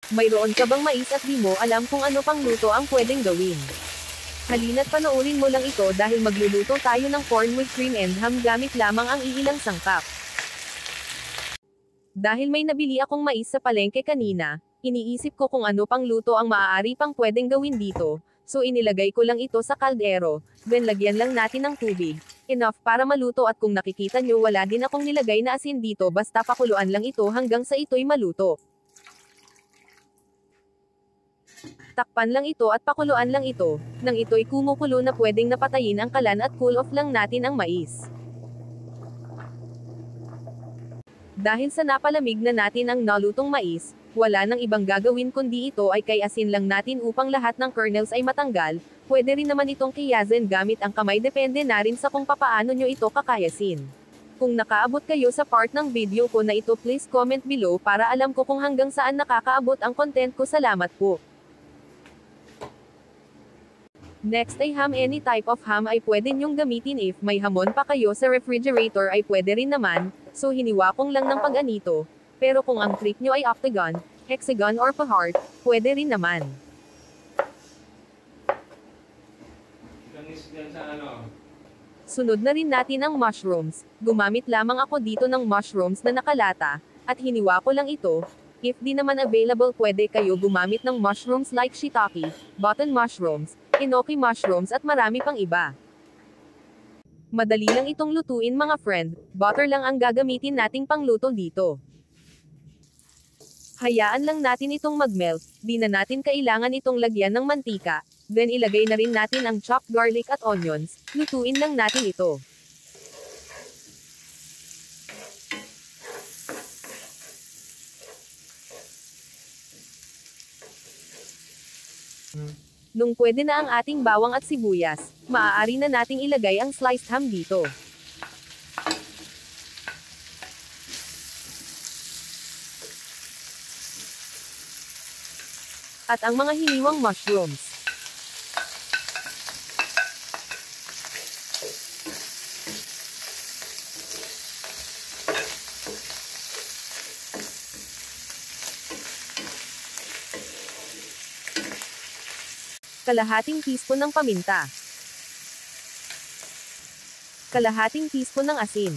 Mayroon ka bang mais at di mo alam kung ano pang luto ang pwedeng gawin? Halina't panoorin mo lang ito dahil magluluto tayo ng corn with cream and ham gamit lamang ang iilang sangkap. Dahil may nabili akong mais sa palengke kanina, iniisip ko kung ano pang luto ang maaari pang pwedeng gawin dito, so inilagay ko lang ito sa kaldero, then lagyan lang natin ng tubig, enough para maluto at kung nakikita nyo wala din akong nilagay na asin dito basta pakuluan lang ito hanggang sa ito'y maluto. Takpan lang ito at pakuluan lang ito, nang ito'y kumukulo na pwedeng napatayin ang kalan at cool off lang natin ang mais. Dahil sa napalamig na natin ang nalutong mais, wala nang ibang gagawin kundi ito ay kay-asin lang natin upang lahat ng kernels ay matanggal, pwede rin naman itong kiyasin gamit ang kamay depende na rin sa kung papaano nyo ito kakayasin. Kung nakaabot kayo sa part ng video ko na ito please comment below para alam ko kung hanggang saan nakakaabot ang content ko salamat po. Next ay ham any type of ham ay pwede nyong gamitin if may hamon pa kayo sa refrigerator ay pwede rin naman, so hiniwakong lang ng pag-anito, pero kung ang trick nyo ay octagon, hexagon or pa-heart, pwede rin naman. Sunod na rin natin ang mushrooms, gumamit lamang ako dito ng mushrooms na nakalata, at hiniwa ko lang ito. If di naman available pwede kayo gumamit ng mushrooms like shiitake, button mushrooms, enoki mushrooms at marami pang iba. Madali lang itong lutuin mga friend, butter lang ang gagamitin nating pangluto dito. Hayaan lang natin itong mag-melt, di na natin kailangan itong lagyan ng mantika, then ilagay na rin natin ang chopped garlic at onions, lutuin lang natin ito. Nung pwede na ang ating bawang at sibuyas, maaari na nating ilagay ang sliced ham dito. At ang mga hiniwang mushrooms. Kalahating teaspoon ng paminta. Kalahating teaspoon ng asin.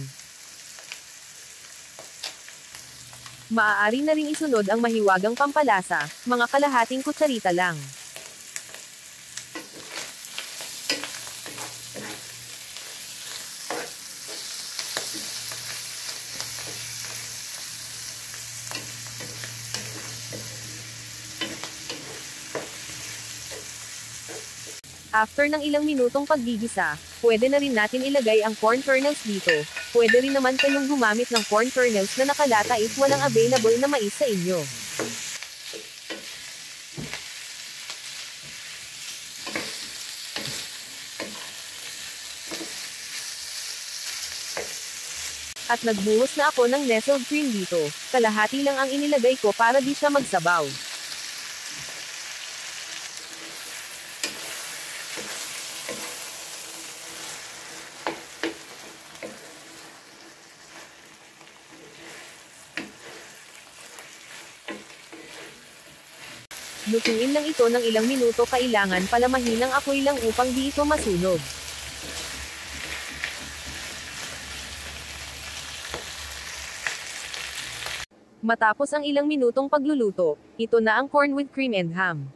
Maaari na ring isunod ang mahiwagang pampalasa, mga kalahating kutsarita lang. After ng ilang minutong paggigisa, pwede na rin natin ilagay ang corn kernels dito. Pwede rin naman kayong gumamit ng corn kernels na nakalata if walang available na mais sa inyo. At nagbuhos na ako ng nestled cream dito. Kalahati lang ang inilagay ko para di siya magsabaw. Lutuin lang ito ng ilang minuto kailangan palamahin ang apoy lang upang di ito masunog. Matapos ang ilang minutong pagluluto, ito na ang corn with cream and ham.